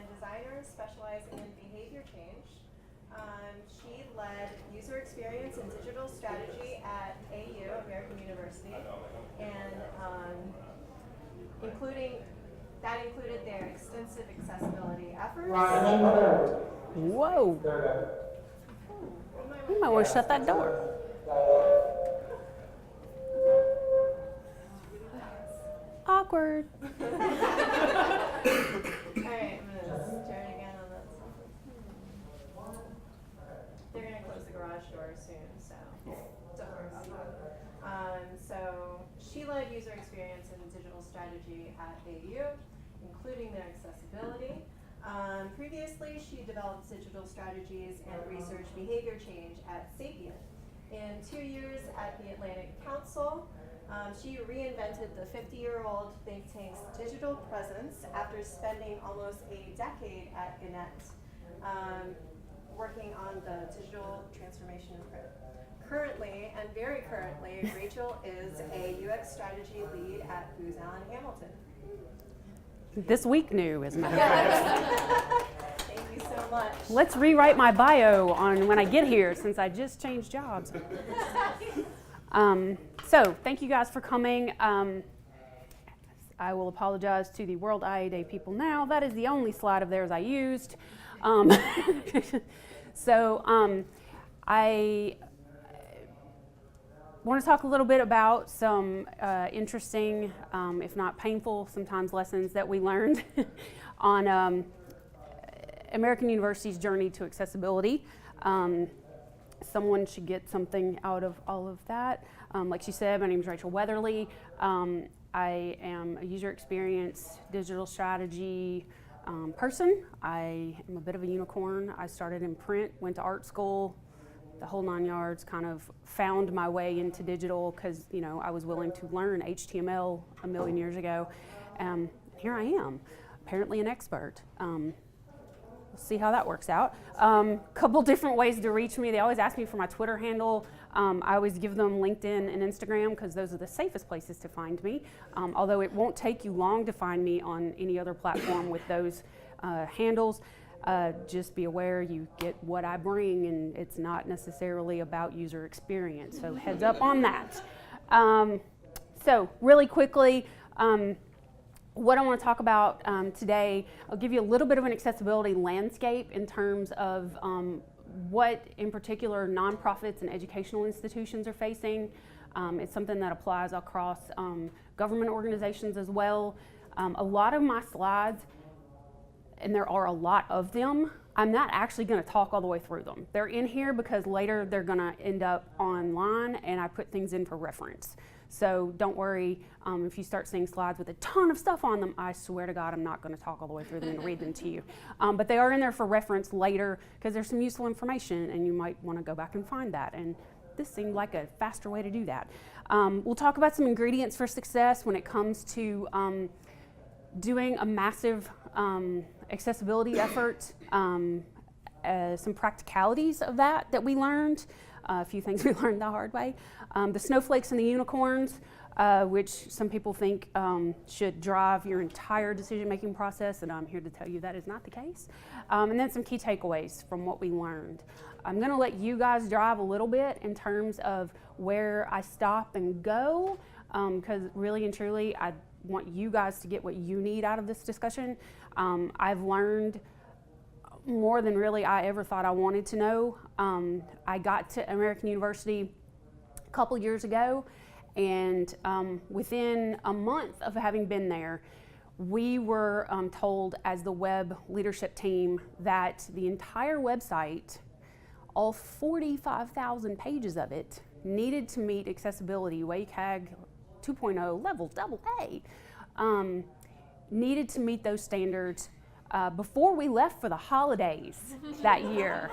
and designer specializing in behavior change. She led user experience and digital strategy at AU, American University, and included their extensive accessibility efforts. Whoa. You might want to shut that door. Awkward. All right, I'm going to start again on that. They're going to close the garage door soon, so don't worry about that. So she led user experience and digital strategy at AU, including their accessibility. Previously, she developed digital strategies and research behavior change at Sapient. In 2 years at the Atlantic Council, she reinvented the 50-year-old think tank's digital presence after spending almost a decade at Gannett, working on the digital transformation of print. Currently, and very currently, Rachel is a UX strategy lead at Booz Allen Hamilton. This week new, as a matter of fact. Thank you so much. Let's rewrite my bio on when I get here, since I just changed jobs. So thank you guys for coming. I will apologize to the World IA Day people now. That is the only slide of theirs I used. I want to talk a little bit about some interesting, if not painful, sometimes lessons that we learned on American University's journey to accessibility. Someone should get something out of all of that. Like she said, my name is Rachel Weatherly. I am a user experience, digital strategy person. I am a bit of a unicorn. I started in print, went to art school, the whole 9 yards, kind of found my way into digital because, you know, I was willing to learn HTML a million years ago. Here I am, apparently an expert. We'll see how that works out. Couple different ways to reach me. They always ask me for my Twitter handle. I always give them LinkedIn and Instagram because those are the safest places to find me. Although it won't take you long to find me on any other platform with those handles. Just be aware you get what I bring, and it's not necessarily about user experience. So heads up on that. So really quickly, what I want to talk about today, I'll give you a little bit of an accessibility landscape in terms of what in particular nonprofits and educational institutions are facing. It's something that applies across government organizations as well. A lot of my slides, and there are a lot of them, I'm not actually going to talk all the way through them. They're in here because later they're going to end up online and I put things in for reference. So don't worry if you start seeing slides with a ton of stuff on them. I swear to God, I'm not going to talk all the way through them and read them to you. But they are in there for reference later because there's some useful information and you might want to go back and find that. And this seemed like a faster way to do that. We'll talk about some ingredients for success when it comes to doing a massive accessibility effort, some practicalities of that we learned, a few things we learned the hard way. The snowflakes and the unicorns, which some people think should drive your entire decision-making process, and I'm here to tell you that is not the case. And then some key takeaways from what we learned. I'm going to let you guys drive a little bit in terms of where I stop and go, because really and truly, I want you guys to get what you need out of this discussion. I've learned more than really I ever thought I wanted to know. I got to American University a couple years ago, and within a month of having been there, we were told as the web leadership team that the entire website, all 45,000 pages of it, needed to meet accessibility WCAG 2.0 level AA, needed to meet those standards before we left for the holidays that year.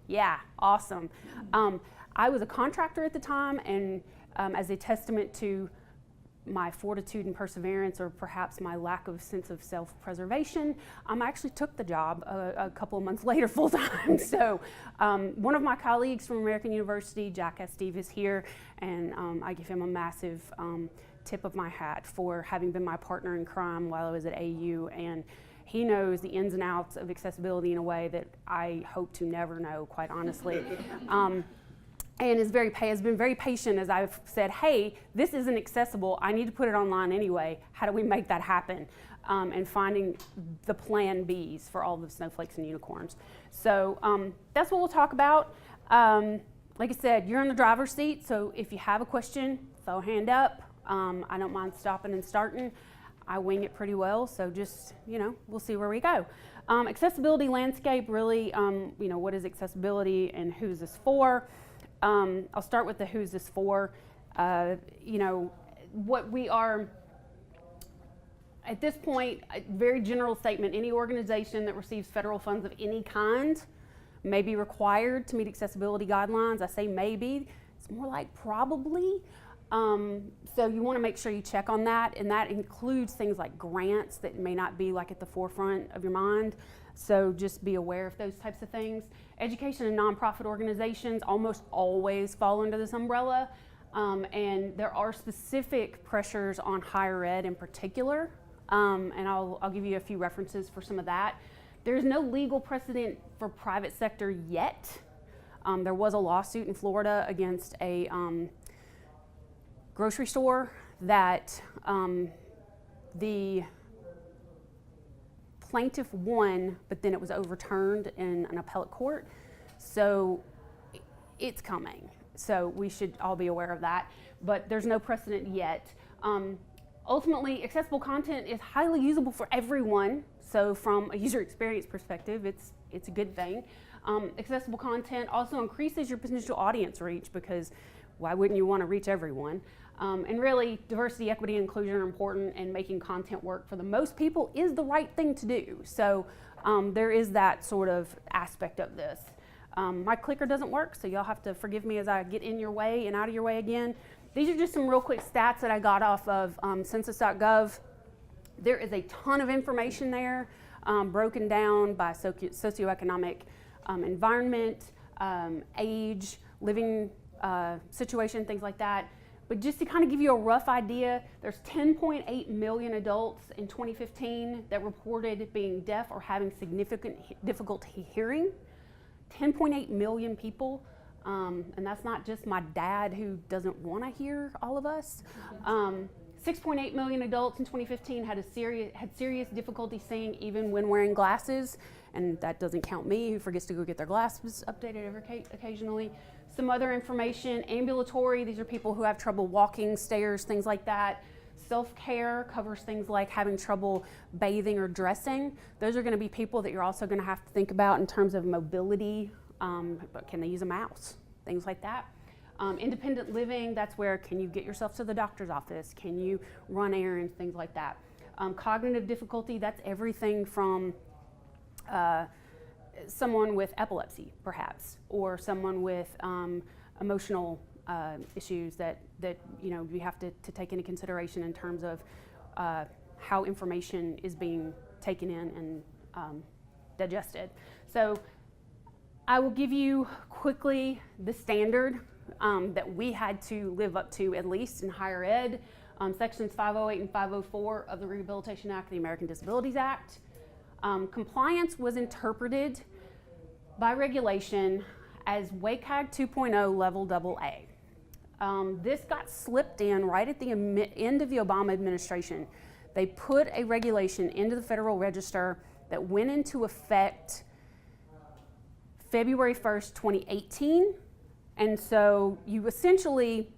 Yeah, awesome. I was a contractor at the time, and as a testament to my fortitude and perseverance, or perhaps my lack of sense of self-preservation, I actually took the job a couple of months later full time. So one of my colleagues from American University, Jack S. Steve, is here, and I give him a massive tip of my hat for having been my partner in crime while I was at AU and He knows the ins and outs of accessibility in a way that I hope to never know, quite honestly. And has been very patient as I've said, hey, this isn't accessible. I need to put it online anyway. How do we make that happen? And finding the plan Bs for all the snowflakes and unicorns. So that's what we'll talk about. Like I said, you're in the driver's seat, so if you have a question, throw a hand up. I don't mind stopping and starting. I wing it pretty well, so just, we'll see where we go. Accessibility landscape, really, what is accessibility and who's this for? I'll start with the who's this for. What we are, at this point, a very general statement, any organization that receives federal funds of any kind may be required to meet accessibility guidelines. I say maybe, it's more like probably. So you want to make sure you check on that, and that includes things like grants that may not be like at the forefront of your mind. So just be aware of those types of things. Education and nonprofit organizations almost always fall under this umbrella, and there are specific pressures on higher ed in particular, and I'll give you a few references for some of that. There's no legal precedent for private sector yet. There was a lawsuit in Florida against a grocery store that the plaintiff won, but then it was overturned in an appellate court. So it's coming. So we should all be aware of that, but there's no precedent yet. Ultimately, accessible content is highly usable for everyone. So from a user experience perspective, it's a good thing. Accessible content also increases your potential audience reach, because why wouldn't you want to reach everyone? And really, diversity, equity, and inclusion are important, and making content work for the most people is the right thing to do. So there is that sort of aspect of this. My clicker doesn't work, so y'all have to forgive me as I get in your way and out of your way again. These are just some real quick stats that I got off of census.gov. There is a ton of information there, broken down by socioeconomic environment, age, living situation, things like that. But just to kind of give you a rough idea, there's 10.8 million adults in 2015 that reported being deaf or having significant difficulty hearing. 10.8 million people, and that's not just my dad who doesn't want to hear all of us. 6.8 million adults in 2015 had serious difficulty seeing even when wearing glasses, and that doesn't count me, who forgets to go get their glasses updated occasionally. Some other information, ambulatory, these are people who have trouble walking, stairs, things like that. Self-care covers things like having trouble bathing or dressing. Those are going to be people that you're also going to have to think about in terms of mobility. But can they use a mouse? Things like that. Independent living, that's where can you get yourself to the doctor's office? Can you run errands? Things like that. Cognitive difficulty, that's everything from someone with epilepsy, perhaps, or someone with emotional issues that we have to take into consideration in terms of how information is being taken in and digested. So I will give you quickly the standard that we had to live up to, at least in higher ed, sections 508 and 504 of the Rehabilitation Act, the American Disabilities Act. Compliance was interpreted by regulation as WCAG 2.0 level AA. This got slipped in right at the end of the Obama administration. They put a regulation into the Federal Register that went into effect February 1st, 2018. And so you essentially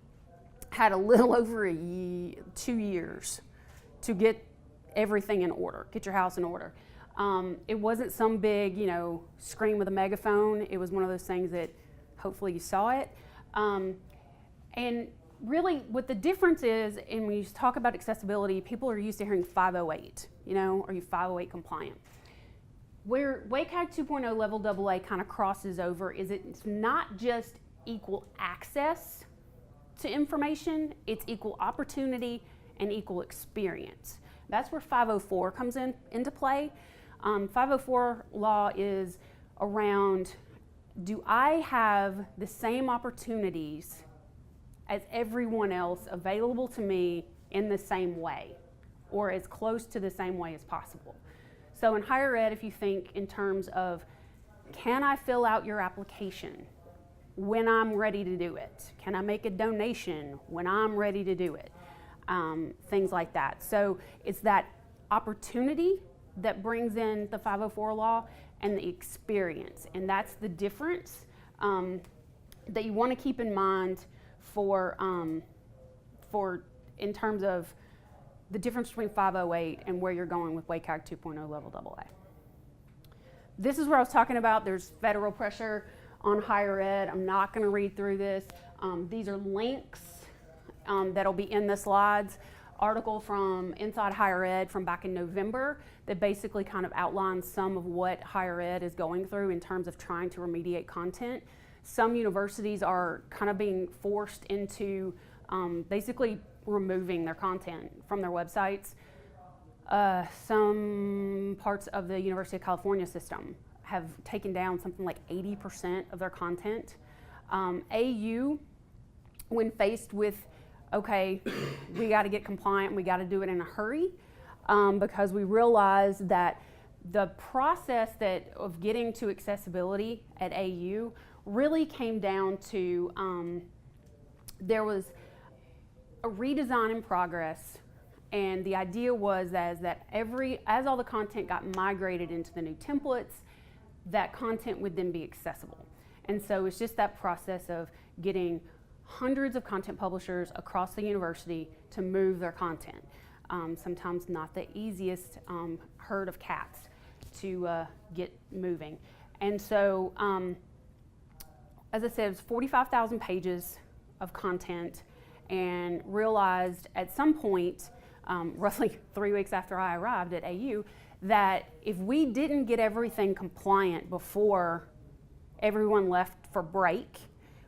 had a little over 2 years to get everything in order, get your house in order. It wasn't some big, scream with a megaphone. It was one of those things that hopefully you saw it. And really what the difference is, and when you talk about accessibility, people are used to hearing 508, are you 508 compliant? Where WCAG 2.0 level AA kind of crosses over is it's not just equal access to information, it's equal opportunity and equal experience. That's where 504 comes into play. 504 law is around, do I have the same opportunities as everyone else available to me in the same way, or as close to the same way as possible? So in higher ed, if you think in terms of, can I fill out your application when I'm ready to do it? Can I make a donation when I'm ready to do it? Things like that. So it's that opportunity that brings in the 504 law and the experience. And that's the difference that you want to keep in mind for in terms of the difference between 508 and where you're going with WCAG 2.0 level AA. This is where I was talking about there's federal pressure on higher ed. I'm not going to read through this. These are links that'll be in the slides. Article from Inside Higher Ed from back in November that basically kind of outlines some of what higher ed is going through in terms of trying to remediate content. Some universities are kind of being forced into basically removing their content from their websites. Some parts of the University of California system have taken down something like 80% of their content. AU, when faced with, okay, we got to get compliant, we got to do it in a hurry, because we realized that the process of getting to accessibility at AU really came down to there was a redesign in progress, and the idea was that as all the content got migrated into the new templates, that content would then be accessible. And so it's just that process of getting hundreds of content publishers across the university to move their content. Sometimes not the easiest herd of cats to get moving. And so, as I said, it was 45,000 pages of content, and realized at some point, roughly 3 weeks after I arrived at AU, that if we didn't get everything compliant before everyone left for break,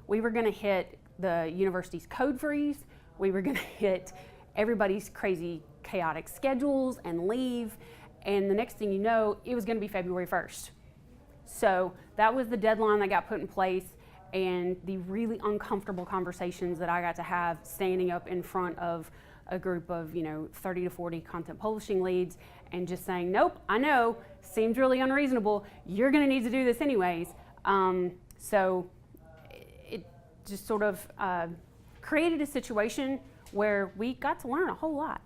we were going to hit the university's code freeze, we were going to hit everybody's crazy chaotic schedules and leave, and the next thing you know, it was going to be February 1st. So that was the deadline that got put in place, and the really uncomfortable conversations that I got to have standing up in front of a group of 30 to 40 content publishing leads and just saying, nope, I know, seems really unreasonable, you're going to need to do this anyways. So it just sort of created a situation where we got to learn a whole lot.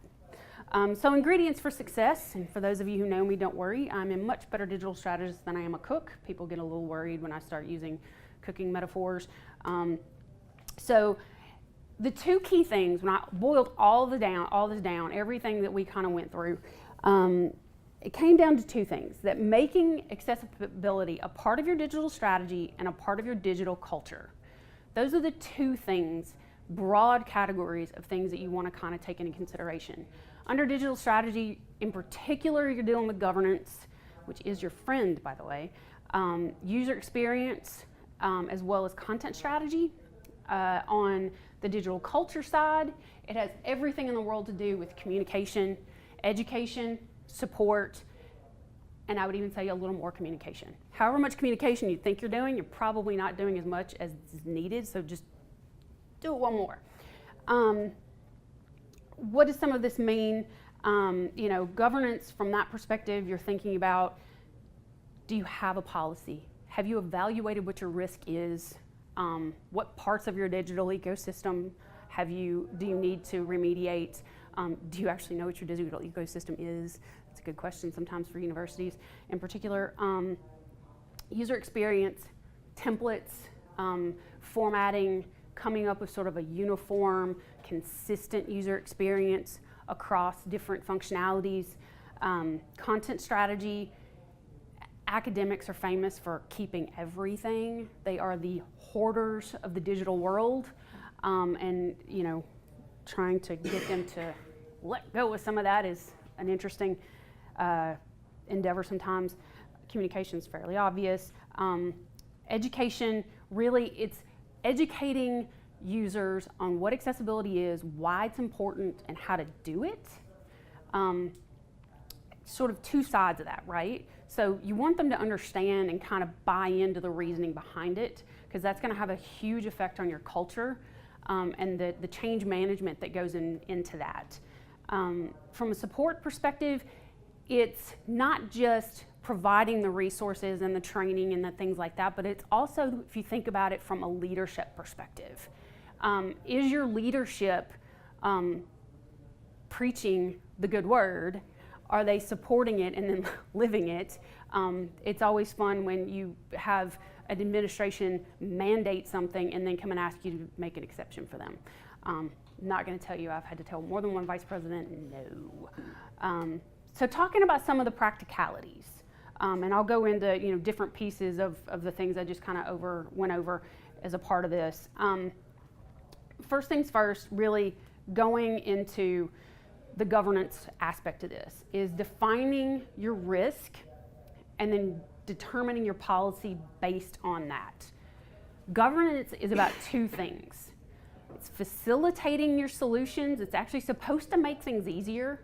So ingredients for success, and for those of you who know me, don't worry, I'm a much better digital strategist than I am a cook. People get a little worried when I start using cooking metaphors. So the two key things, when I boiled all this down, everything that we kind of went through, it came down to two things: that making accessibility a part of your digital strategy and a part of your digital culture. Those are the two things, broad categories of things that you want to kind of take into consideration. Under digital strategy, in particular, you're dealing with governance, which is your friend, by the way, user experience, as well as content strategy. On the digital culture side, it has everything in the world to do with communication, education, support, and I would even say a little more communication. However much communication you think you're doing, you're probably not doing as much as is needed, so just do it one more. What does some of this mean? Governance, from that perspective, you're thinking about, do you have a policy? Have you evaluated what your risk is? What parts of your digital ecosystem do you need to remediate? Do you actually know what your digital ecosystem is? That's a good question sometimes for universities. In particular, user experience, templates, formatting, coming up with sort of a uniform, consistent user experience across different functionalities, content strategy. Academics are famous for keeping everything. They are the hoarders of the digital world, and trying to get them to let go of some of that is an interesting endeavor sometimes. Communication is fairly obvious. Education, really, it's educating users on what accessibility is, why it's important, and how to do it. Sort of two sides of that, right? So you want them to understand and kind of buy into the reasoning behind it, because that's going to have a huge effect on your culture, and the change management that goes into that. From a support perspective, it's not just providing the resources and the training and the things like that, but it's also, if you think about it from a leadership perspective, is your leadership preaching the good word? Are they supporting it and then living it? It's always fun when you have an administration mandate something and then come and ask you to make an exception for them. Not going to tell you I've had to tell more than one vice president no. So talking about some of the practicalities, and I'll go into different pieces of the things I just kind of went over as a part of this. First things first, really going into the governance aspect of this is defining your risk and then determining your policy based on that. Governance is about two things. It's facilitating your solutions. It's actually supposed to make things easier.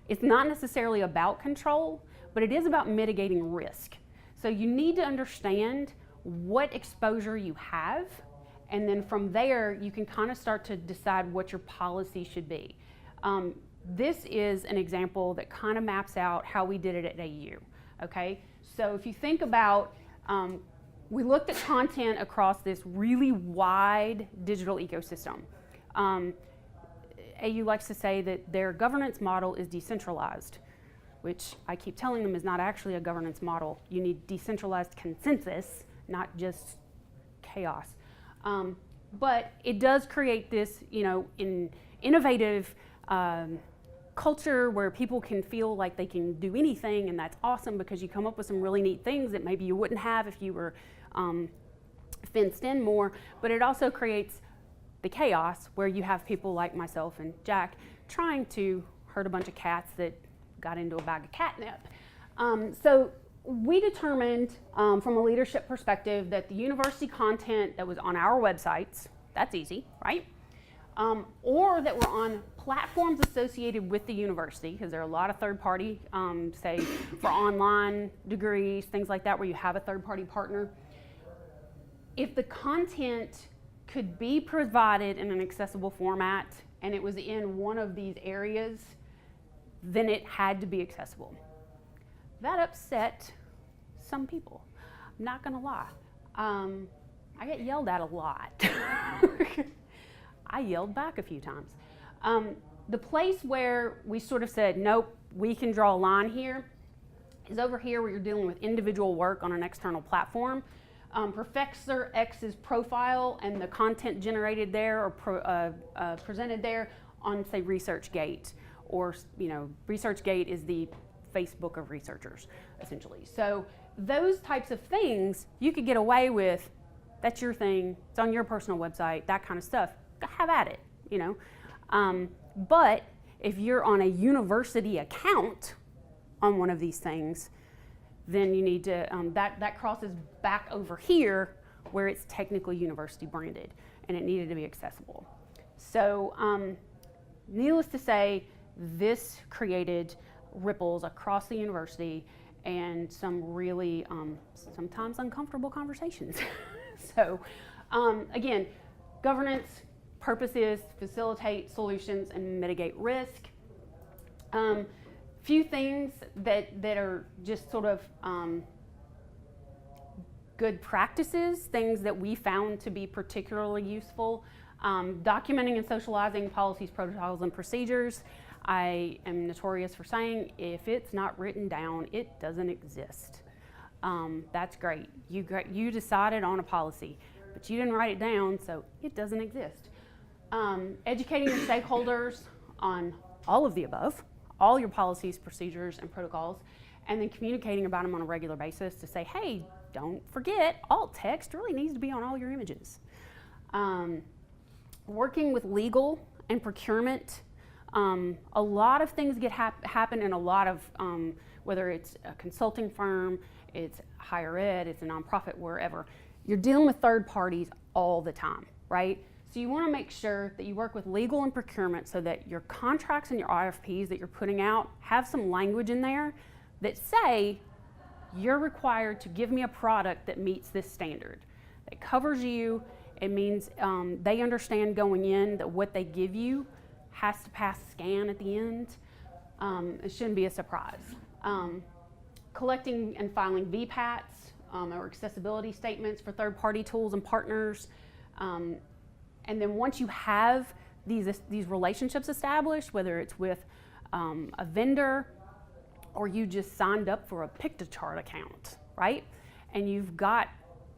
It's not necessarily about control, but it is about mitigating risk. So you need to understand what exposure you have, and then from there you can kind of start to decide what your policy should be. This is an example that kind of maps out how we did it at AU. Okay, so if you think about, we looked at content across this really wide digital ecosystem. AU likes to say that their governance model is decentralized, which I keep telling them is not actually a governance model. You need decentralized consensus, not just chaos. But it does create this, innovative culture where people can feel like they can do anything, and that's awesome because you come up with some really neat things that maybe you wouldn't have if you were fenced in more. But it also creates the chaos where you have people like myself and Jack trying to herd a bunch of cats that got into a bag of catnip. So we determined from a leadership perspective that the university content that was on our websites, that's easy, right? Or that were on platforms associated with the university, because there are a lot of third-party, say for online degrees, things like that, where you have a third-party partner. If the content could be provided in an accessible format and it was in one of these areas, then it had to be accessible. That upset some people. I'm not gonna lie. I get yelled at a lot. I yelled back a few times. The place where we sort of said, nope, we can draw a line here, is over here where you're dealing with individual work on an external platform. Professor X's profile and the content generated there or presented there on, say, ResearchGate, or ResearchGate is the Facebook of researchers, essentially. So those types of things you could get away with. That's your thing. It's on your personal website. That kind of stuff. Have at it, But if you're on a university account on one of these things, then you need to, that crosses back over here where it's technically university branded and it needed to be accessible. So needless to say, this created ripples across the university and some really sometimes uncomfortable conversations. So again, governance purpose is facilitate solutions and mitigate risk. Few things that are just sort of good practices, things that we found to be particularly useful. Documenting and socializing policies, protocols, and procedures. I am notorious for saying if it's not written down, it doesn't exist. That's great. You decided on a policy, but you didn't write it down, so it doesn't exist. Educating your stakeholders on all of the above, all your policies, procedures, and protocols, and then communicating about them on a regular basis to say, hey, don't forget, alt text really needs to be on all your images. Working with legal and procurement. A lot of things happen in a lot of, whether it's a consulting firm, it's higher ed, it's a nonprofit, wherever. You're dealing with third parties all the time, right? So you want to make sure that you work with legal and procurement so that your contracts and your RFPs that you're putting out have some language in there that say you're required to give me a product that meets this standard, that covers you. It means they understand going in that what they give you has to pass scan at the end. It shouldn't be a surprise. Collecting and filing VPATs or accessibility statements for third-party tools and partners. And then once you have these relationships established, whether it's with a vendor or you just signed up for a Pictochart account, right? And you've got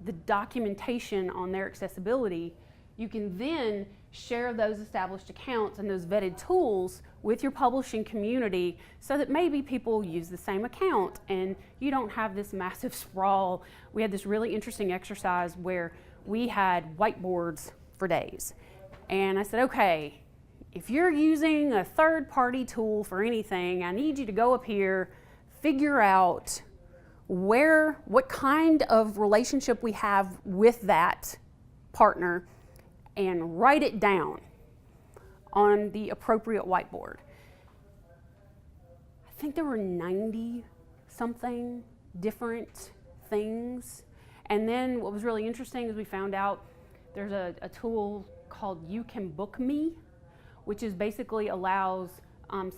the documentation on their accessibility, you can then share those established accounts and those vetted tools with your publishing community so that maybe people use the same account and you don't have this massive sprawl. We had this really interesting exercise where we had whiteboards for days. And I said, okay, if you're using a third-party tool for anything, I need you to go up here, figure out what kind of relationship we have with that partner, and write it down on the appropriate whiteboard. I think there were 90-something different things. And then what was really interesting is we found out there's a tool called You Can Book Me, which is basically allows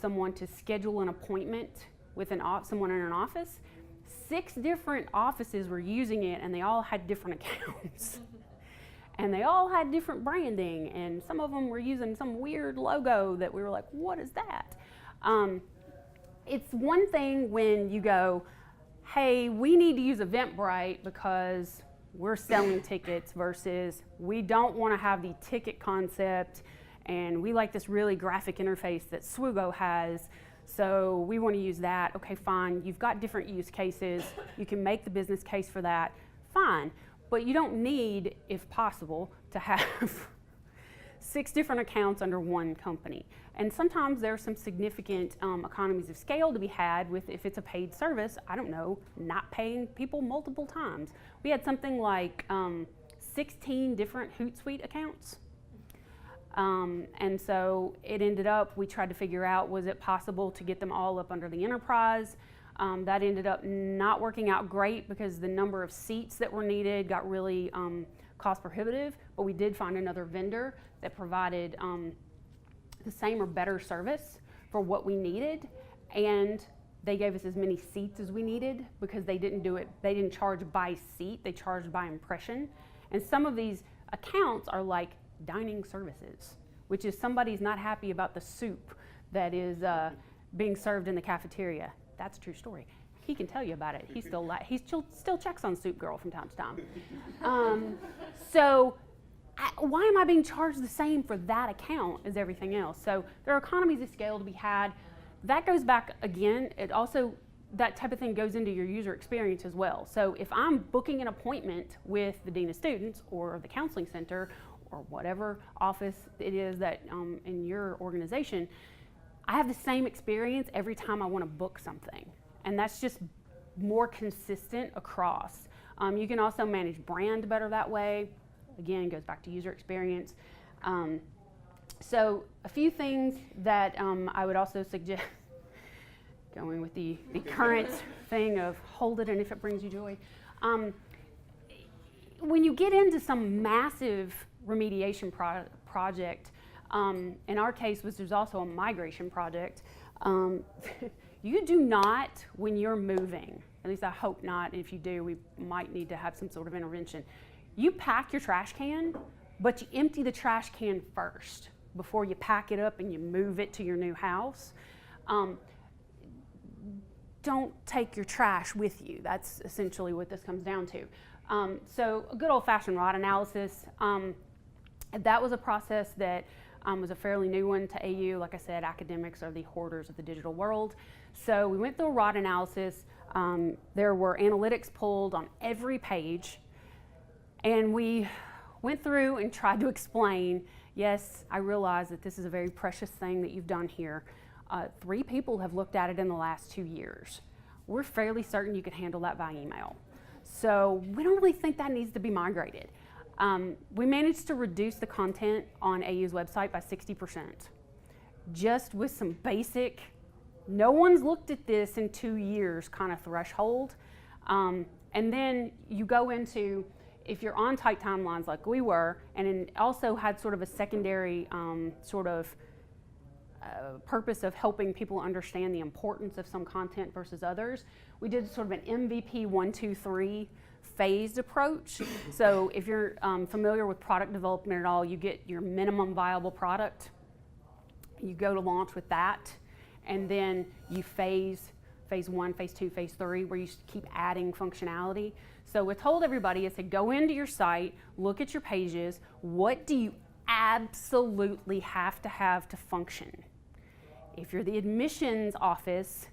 someone to schedule an appointment with someone in an office. 6 different offices were using it, and they all had different accounts. And they all had different branding, and some of them were using some weird logo that we were like, what is that? It's one thing when you go, hey, we need to use Eventbrite because we're selling tickets, versus we don't want to have the ticket concept, and we like this really graphic interface that Swoogo has, so we want to use that. Okay, fine, you've got different use cases, you can make the business case for that, fine. But you don't need, if possible, to have 6 different accounts under one company. And sometimes there's some significant economies of scale to be had with, if it's a paid service, I don't know, not paying people multiple times. We had something like 16 different Hootsuite accounts. And so it ended up, we tried to figure out, was it possible to get them all up under the enterprise? That ended up not working out great because the number of seats that were needed got really cost prohibitive, but we did find another vendor that provided the same or better service for what we needed, and they gave us as many seats as we needed because they didn't charge by seat, they charged by impression. And some of these accounts are like dining services, which is somebody's not happy about the soup that is being served in the cafeteria. That's a true story. He can tell you about it. He still checks on Soup Girl from time to time. Why am I being charged the same for that account as everything else? So there are economies of scale to be had. That goes back again. It also, that type of thing goes into your user experience as well. So if I'm booking an appointment with the Dean of Students or the Counseling Center or whatever office it is that in your organization, I have the same experience every time I want to book something. And that's just more consistent across. You can also manage brand better that way. Again, it goes back to user experience. So a few things that I would also suggest, going with the current thing of hold it and if it brings you joy. When you get into some massive remediation project, in our case, there's also a migration project, you do not, when you're moving, at least I hope not, if you do, we might need to have some sort of intervention. You pack your trash can, but you empty the trash can first before you pack it up and you move it to your new house. Don't take your trash with you. That's essentially what this comes down to. So a good old-fashioned ROT analysis. That was a process that was a fairly new one to AU. Like I said, academics are the hoarders of the digital world. So we went through a ROT analysis. There were analytics pulled on every page. And we went through and tried to explain, yes, I realize that this is a very precious thing that you've done here. 3 people have looked at it in the last 2 years. We're fairly certain you could handle that by email. So we don't really think that needs to be migrated. We managed to reduce the content on AU's website by 60%, just with some basic, no one's looked at this in 2 years kind of threshold. And then you go into, if you're on tight timelines like we were, and also had sort of a secondary sort of purpose of helping people understand the importance of some content versus others, we did sort of an MVP 1, 2, 3 phased approach. So if you're familiar with product development at all, you get your minimum viable product, you go to launch with that, and then you phase 1, phase 2, phase 3, where you keep adding functionality. So we told everybody, I said, go into your site, look at your pages, what do you absolutely have to function? If you're the admissions office,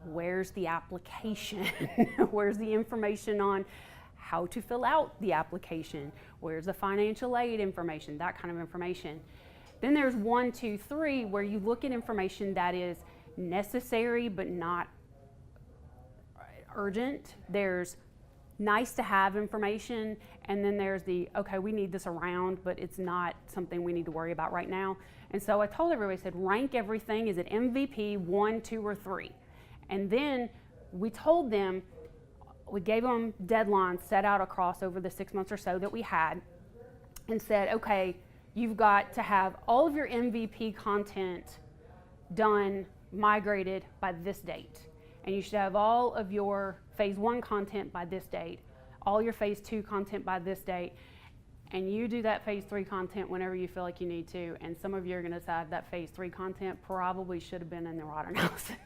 where's the application? Where's the information on how to fill out the application? Where's the financial aid information? That kind of information. Then there's 1, 2, 3, where you look at information that is necessary but not urgent. There's nice to have information, and then there's the, okay, we need this around, but it's not something we need to worry about right now. And so I told everybody, I said, rank everything. Is it MVP 1, 2, or 3? And then we told them, we gave them deadlines set out across over the 6 months or so that we had, and said, okay, you've got to have all of your MVP content done, migrated by this date. And you should have all of your phase 1 content by this date, all your phase 2 content by this date, and you do that phase 3 content whenever you feel like you need to. And some of you are going to decide that phase 3 content probably should have been in the ROT analysis.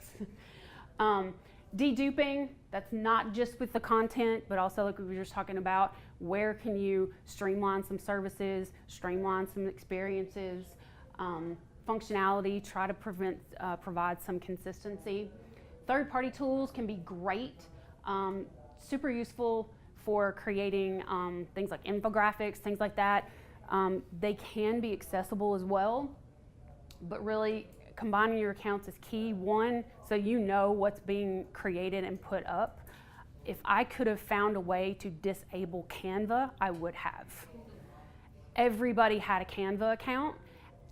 Deduping, that's not just with the content, but also like we were just talking about, where can you streamline some services, streamline some experiences, functionality, try to provide some consistency. Third-party tools can be great, super useful for creating things like infographics, things like that. They can be accessible as well, but really combining your accounts is key. One, so you know what's being created and put up. If I could have found a way to disable Canva, I would have. Everybody had a Canva account,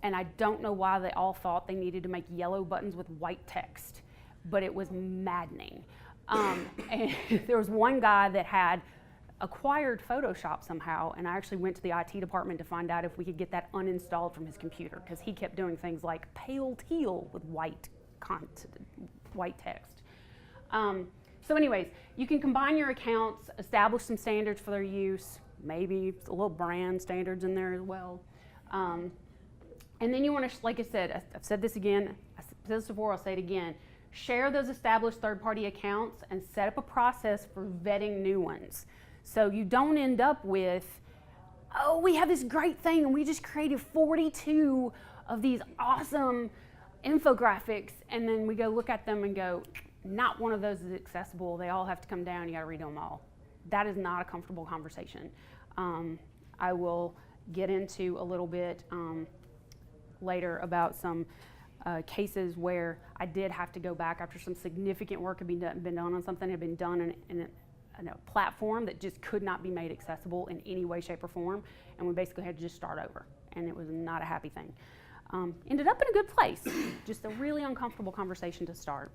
and I don't know why they all thought they needed to make yellow buttons with white text, but it was maddening. And there was one guy that had acquired Photoshop somehow, and I actually went to the IT department to find out if we could get that uninstalled from his computer, because he kept doing things like pale teal with white text. So anyways, you can combine your accounts, establish some standards for their use, maybe a little brand standards in there as well. And then you want to, like I said, I've said this again, I said this before, I'll say it again, share those established third-party accounts and set up a process for vetting new ones. So you don't end up with, oh, we have this great thing and we just created 42 of these awesome infographics, and then we go look at them and go, not one of those is accessible. They all have to come down. You got to redo them all. That is not a comfortable conversation. I will get into a little bit later about some cases where I did have to go back after some significant work had been done on something, had been done in a platform that just could not be made accessible in any way, shape, or form, and we basically had to just start over, and it was not a happy thing. Ended up in a good place, just a really uncomfortable conversation to start.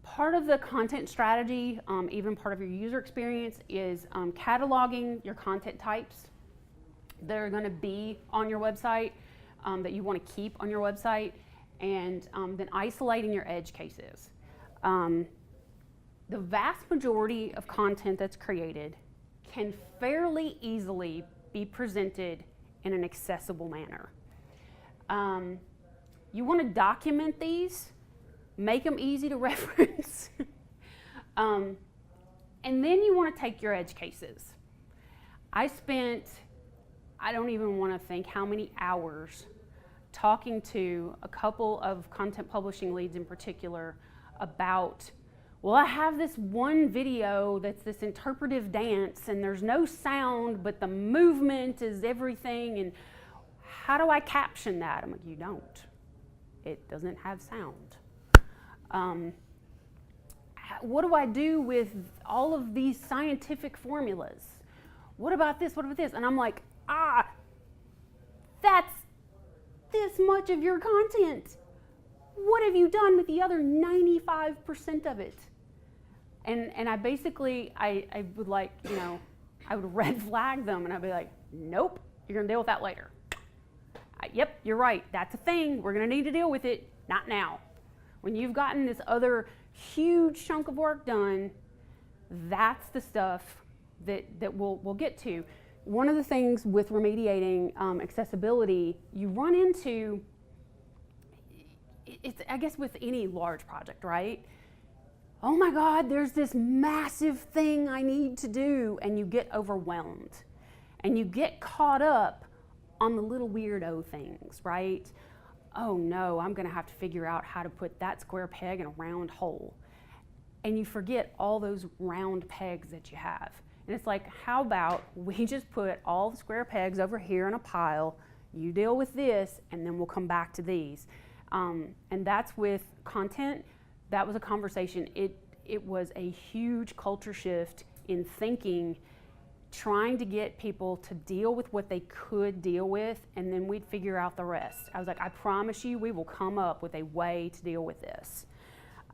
Part of the content strategy, even part of your user experience, is cataloging your content types that are going to be on your website, that you want to keep on your website, and then isolating your edge cases. The vast majority of content that's created can fairly easily be presented in an accessible manner. You want to document these, make them easy to reference, and then you want to take your edge cases. I don't even want to think how many hours talking to a couple of content publishing leads in particular about, well, I have this one video that's this interpretive dance and there's no sound, but the movement is everything, and how do I caption that? I'm like, you don't. It doesn't have sound. What do I do with all of these scientific formulas? What about this? What about this? And I'm like, that's this much of your content. What have you done with the other 95% of it? And I basically, I would like, I would red flag them, and I'd be like, nope, you're gonna deal with that later. yep, you're right, that's a thing, we're gonna need to deal with it, not now. When you've gotten this other huge chunk of work done, that's the stuff that we'll get to. One of the things with remediating accessibility, you run into, it's, I guess with any large project, right? Oh my God, there's this massive thing I need to do, and you get overwhelmed. And you get caught up on the little weirdo things, right? Oh no, I'm gonna have to figure out how to put that square peg in a round hole. And you forget all those round pegs that you have. And it's like, how about we just put all the square pegs over here in a pile, you deal with this, and then we'll come back to these. And that's with content. That was a conversation. It was a huge culture shift in thinking, trying to get people to deal with what they could deal with, and then we'd figure out the rest. I was like, I promise you, we will come up with a way to deal with this.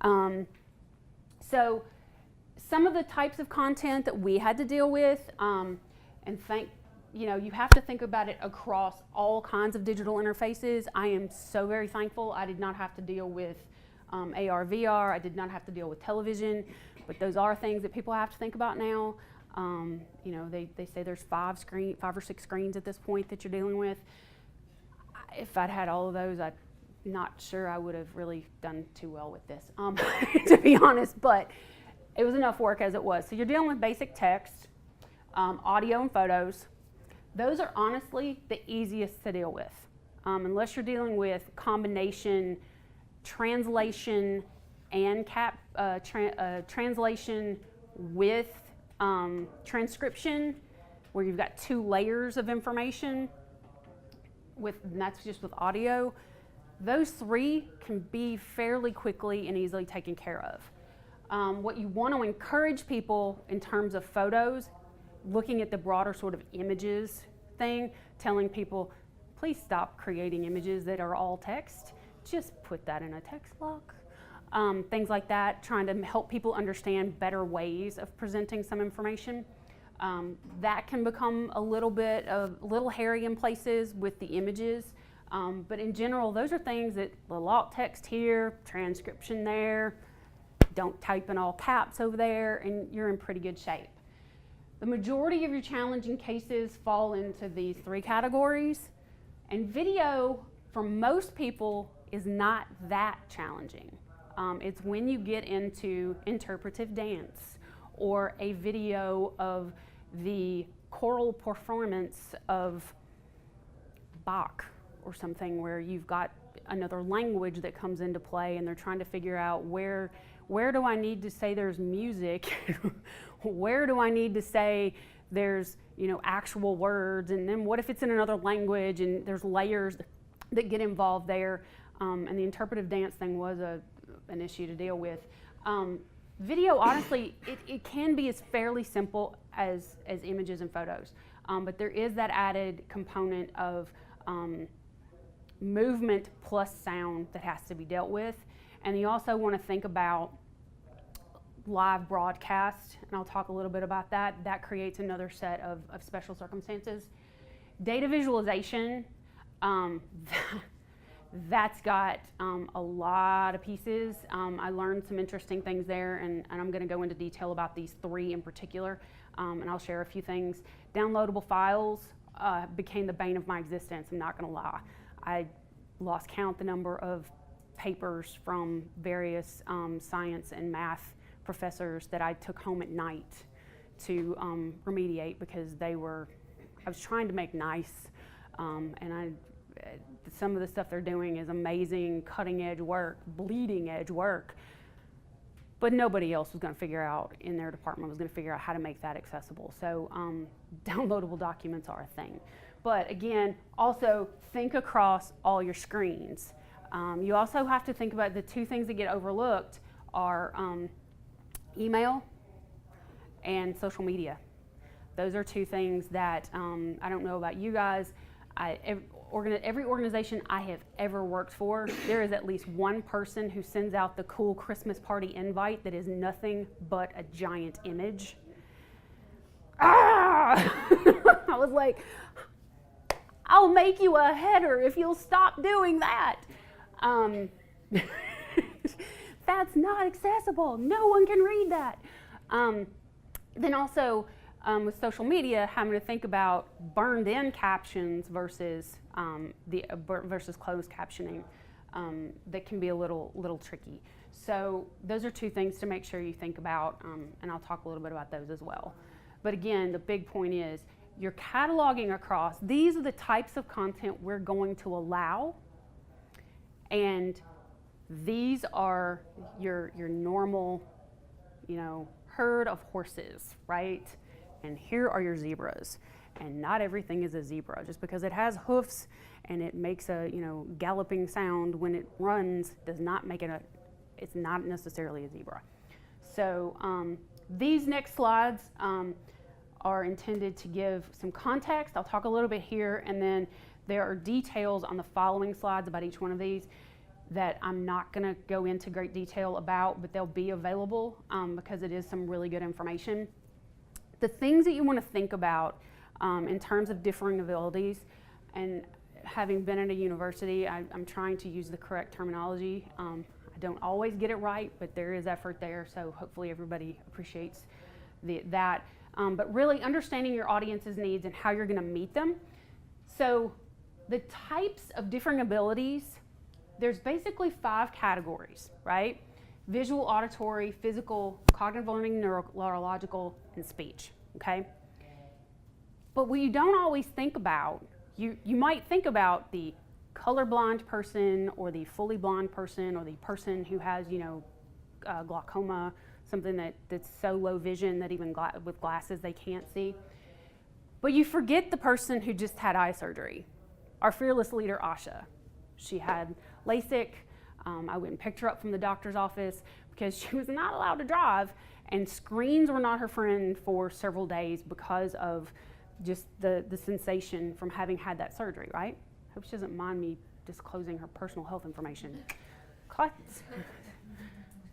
So some of the types of content that we had to deal with, you have to think about it across all kinds of digital interfaces. I am so very thankful I did not have to deal with AR, VR. I did not have to deal with television, but those are things that people have to think about now. They say there's 5 or 6 screens at this point that you're dealing with. If I'd had all of those, I'm not sure I would have really done too well with this, to be honest, but it was enough work as it was. So you're dealing with basic text, audio and photos. Those are honestly the easiest to deal with, unless you're dealing with combination translation and translation with transcription, where you've got 2 layers of information, and that's just with audio. Those 3 can be fairly quickly and easily taken care of. What you want to encourage people in terms of photos, looking at the broader sort of images thing, telling people, please stop creating images that are all text. Just put that in a text block. Things like that, trying to help people understand better ways of presenting some information. That can become a little hairy in places with the images. But in general, those are things that little alt text here, transcription there, don't type in all caps over there, and you're in pretty good shape. The majority of your challenging cases fall into these 3 categories, and video, for most people, is not that challenging. It's when you get into interpretive dance or a video of the choral performance of Bach or something, where you've got another language that comes into play and they're trying to figure out where do I need to say there's music, where do I need to say there's actual words, and then what if it's in another language, and there's layers that get involved there. And the interpretive dance thing was an issue to deal with. Video, honestly, it can be as fairly simple as images and photos, but there is that added component of movement plus sound that has to be dealt with. And you also want to think about live broadcast, and I'll talk a little bit about that. That creates another set of special circumstances. Data visualization, that's got a lot of pieces. I learned some interesting things there, and I'm going to go into detail about these 3 in particular, and I'll share a few things. Downloadable files became the bane of my existence, I'm not going to lie. I lost count the number of papers from various science and math professors that I took home at night to remediate, because I was trying to make nice, and some of the stuff they're doing is amazing, cutting edge work, bleeding edge work, but nobody else was going to figure out in their department was going to figure out how to make that accessible. So downloadable documents are a thing. But again, also think across all your screens. You also have to think about the 2 things that get overlooked are email and social media. Those are 2 things that I don't know about you guys. Every organization I have ever worked for, there is at least one person who sends out the cool Christmas party invite that is nothing but a giant image. I was like, I'll make you a header if you'll stop doing that. That's not accessible. No one can read that. Then also with social media, having to think about burned-in captions versus versus closed captioning, that can be a little tricky. So those are two things to make sure you think about, and I'll talk a little bit about those as well. But again, the big point is you're cataloging across. These are the types of content we're going to allow, and these are your normal, herd of horses, right? And here are your zebras. And not everything is a zebra. Just because it has hoofs and it makes a galloping sound when it runs does not make it it's not necessarily a zebra. So these next slides are intended to give some context. I'll talk a little bit here, and then there are details on the following slides about each one of these that I'm not going to go into great detail about, but they'll be available because it is some really good information. The things that you want to think about in terms of differing abilities, and having been at a university, I'm trying to use the correct terminology. I don't always get it right, but there is effort there, so hopefully everybody appreciates that. But really understanding your audience's needs and how you're going to meet them. So the types of differing abilities, there's basically 5 categories, right? Visual, auditory, physical, cognitive learning, neurological, and speech, okay? But what you don't always think about, you might think about the colorblind person or the fully blind person or the person who has, glaucoma, something that's so low vision that even with glasses they can't see. But you forget the person who just had eye surgery. Our fearless leader, Asha. She had LASIK. I went and picked her up from the doctor's office because she was not allowed to drive, and screens were not her friend for several days because of just the sensation from having had that surgery, right? Hope she doesn't mind me disclosing her personal health information.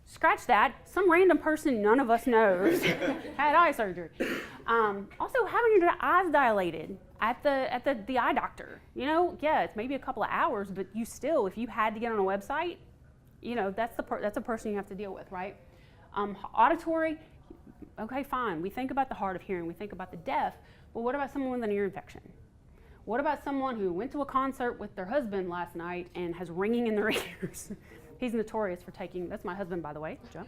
Scratch that. Some random person none of us knows had eye surgery. Also, having your eyes dilated at the eye doctor. Yeah, it's maybe a couple of hours, but you still, if you had to get on a website, that's a person you have to deal with, right? Auditory, okay, fine. We think about the hard of hearing. We think about the deaf. But what about someone with an ear infection? What about someone who went to a concert with their husband last night and has ringing in their ears? He's notorious for that's my husband, by the way, Joe.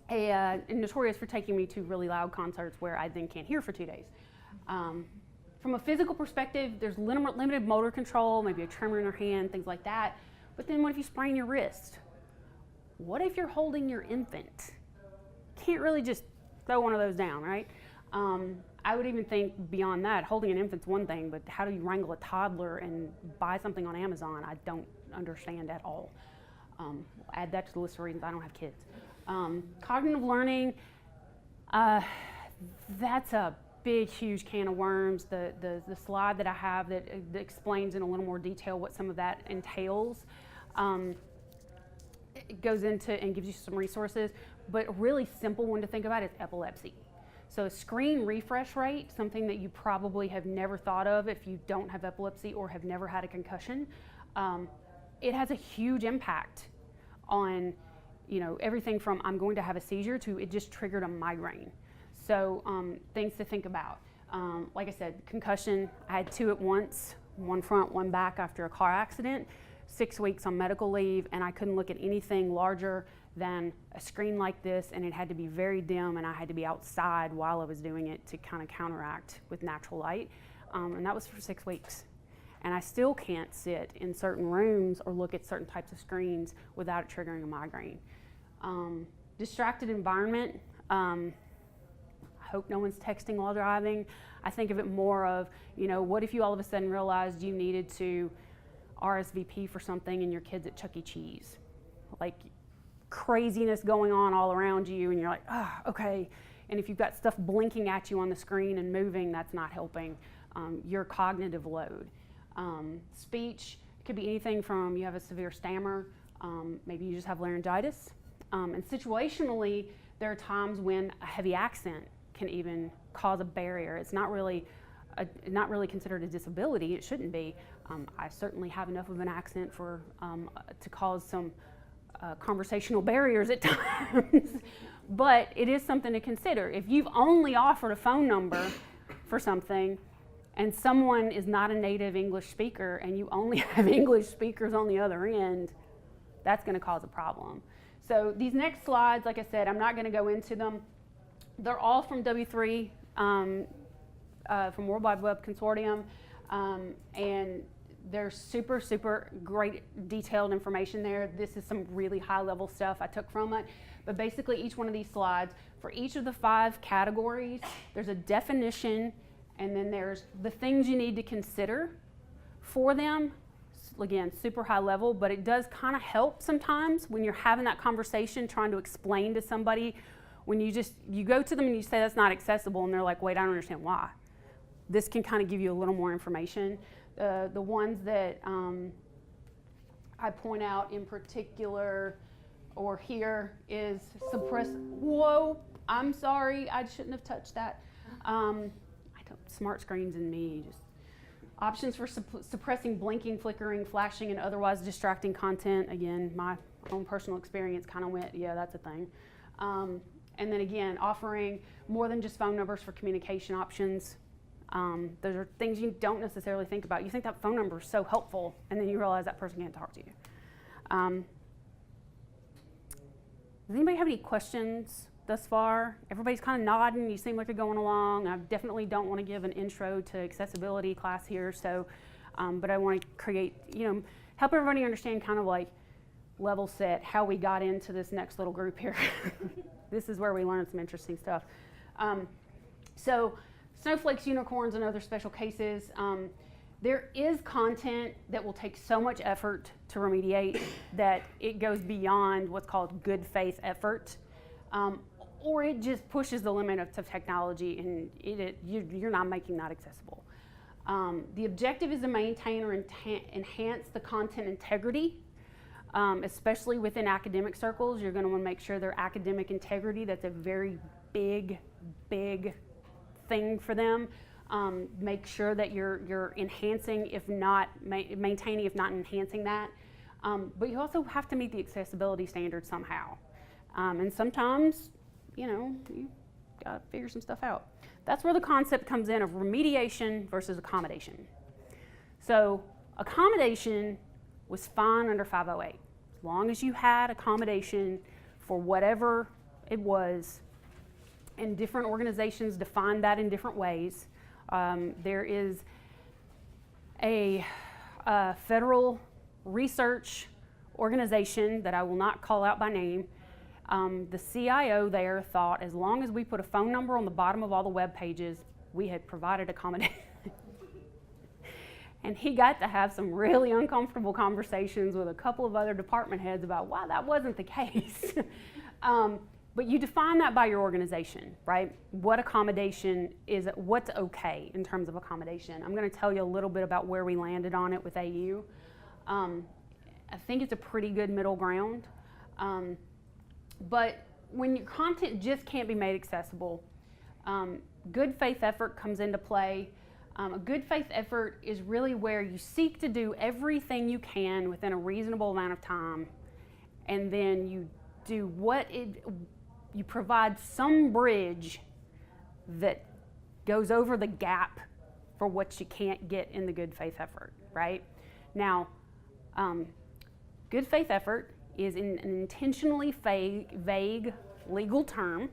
Notorious for taking me to really loud concerts where I then can't hear for 2 days. From a physical perspective, there's limited motor control, maybe a tremor in your hand, things like that. But then what if you sprain your wrist? What if you're holding your infant? Can't really just throw one of those down, right? I would even think beyond that, holding an infant's one thing, but how do you wrangle a toddler and buy something on Amazon? I don't understand at all. Add that to the list of reasons I don't have kids. Cognitive learning, that's a big, huge can of worms. The slide that I have that explains in a little more detail what some of that entails. It goes into and gives you some resources, but a really simple one to think about is epilepsy. So screen refresh rate, something that you probably have never thought of if you don't have epilepsy or have never had a concussion. It has a huge impact on, everything from I'm going to have a seizure to it just triggered a migraine. So things to think about. Like I said, concussion, I had 2 at once, one front, one back after a car accident, 6 weeks on medical leave, and I couldn't look at anything larger than a screen like this, and it had to be very dim, and I had to be outside while I was doing it to kind of counteract with natural light. And that was for 6 weeks. And I still can't sit in certain rooms or look at certain types of screens without it triggering a migraine. Distracted environment. I hope no one's texting while driving. I think of it more of, what if you all of a sudden realized you needed to RSVP for something and your kid's at Chuck E. Cheese? Like craziness going on all around you, and you're like, okay. And if you've got stuff blinking at you on the screen and moving, that's not helping your cognitive load. Speech could be anything from you have a severe stammer, maybe you just have laryngitis. And situationally, there are times when a heavy accent can even cause a barrier. It's not really not really considered a disability. It shouldn't be. I certainly have enough of an accent for to cause some conversational barriers at times, but it is something to consider. If you've only offered a phone number for something and someone is not a native English speaker and you only have English speakers on the other end, that's going to cause a problem. So these next slides, like I said, I'm not going to go into them. They're all from W3, from World Wide Web Consortium, and there's super, super great detailed information there. This is some really high level stuff I took from it. But basically each one of these slides, for each of the 5 categories, there's a definition, and then there's the things you need to consider for them. Again, super high level, but it does kind of help sometimes when you're having that conversation trying to explain to somebody, when you go to them and you say that's not accessible and they're like, wait, I don't understand why. This can kind of give you a little more information. The ones that I point out in particular or here is suppress, whoa, I'm sorry, I shouldn't have touched that. Smart screens and me, just options for suppressing blinking, flickering, flashing, and otherwise distracting content. Again, my own personal experience kind of went, yeah, that's a thing. And then again, offering more than just phone numbers for communication options. Those are things you don't necessarily think about. You think that phone number is so helpful, and then you realize that person can't talk to you. Does anybody have any questions thus far? Everybody's kind of nodding. You seem like you're going along. I definitely don't want to give an intro to accessibility class here, so, but I want to create, help everybody understand kind of like level set how we got into this next little group here. This is where we learned some interesting stuff. So snowflakes, unicorns, and other special cases. There is content that will take so much effort to remediate that it goes beyond what's called good faith effort, or it just pushes the limit of technology and you're not making that accessible. The objective is to maintain or enhance the content integrity, especially within academic circles. You're going to want to make sure their academic integrity, that's a very big thing for them. Make sure that you're enhancing, if not maintaining, if not enhancing that. But you also have to meet the accessibility standards somehow. And sometimes, you gotta figure some stuff out. That's where the concept comes in of remediation versus accommodation. So accommodation was fine under 508. As long as you had accommodation for whatever it was, and different organizations define that in different ways. There is a federal research organization that I will not call out by name. The CIO there thought as long as we put a phone number on the bottom of all the web pages, we had provided accommodation. And he got to have some really uncomfortable conversations with a couple of other department heads about why that wasn't the case. But you define that by your organization, right? What accommodation is, what's okay in terms of accommodation. I'm going to tell you a little bit about where we landed on it with AU. I think it's a pretty good middle ground. But when your content just can't be made accessible, good faith effort comes into play. A good faith effort is really where you seek to do everything you can within a reasonable amount of time, and then you do you provide some bridge that goes over the gap for what you can't get in the good faith effort, right? Now, good faith effort is an intentionally vague legal term,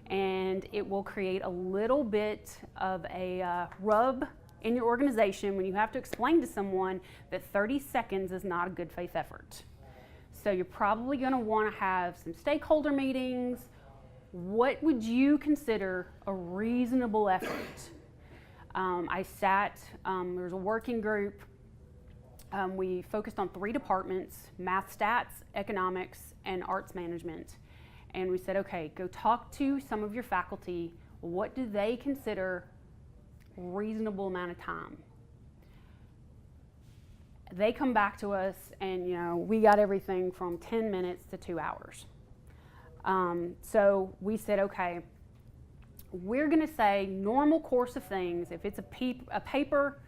and it will create a little bit of a rub in your organization when you have to explain to someone that 30 seconds is not a good faith effort. So you're probably going to want to have some stakeholder meetings. What would you consider a reasonable effort? There was a working group. We focused on 3 departments: math, stats, economics, and arts management. And we said, okay, go talk to some of your faculty. What do they consider a reasonable amount of time? They come back to us and, we got everything from 10 minutes to 2 hours. So we said, okay, we're going to say normal course of things. If it's a paper,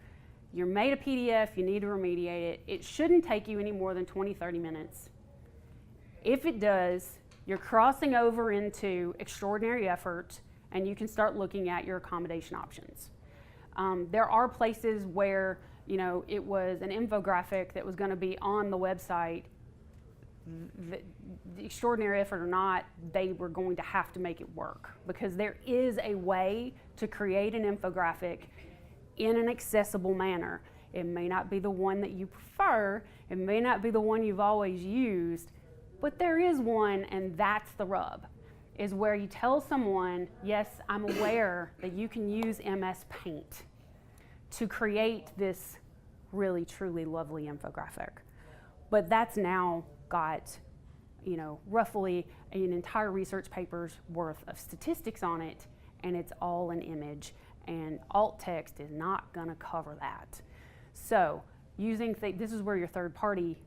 you're made a PDF, you need to remediate it, it shouldn't take you any more than 20, 30 minutes. If it does, you're crossing over into extraordinary effort, and you can start looking at your accommodation options. There are places where, it was an infographic that was going to be on the website. The extraordinary effort or not, they were going to have to make it work, because there is a way to create an infographic in an accessible manner. It may not be the one that you prefer, it may not be the one you've always used, but there is one, and that's the rub, is where you tell someone, yes, I'm aware that you can use MS Paint to create this really, truly lovely infographic. But that's now got, roughly an entire research paper's worth of statistics on it, and it's all an image, and alt text is not gonna cover that. So using, this is where your third-party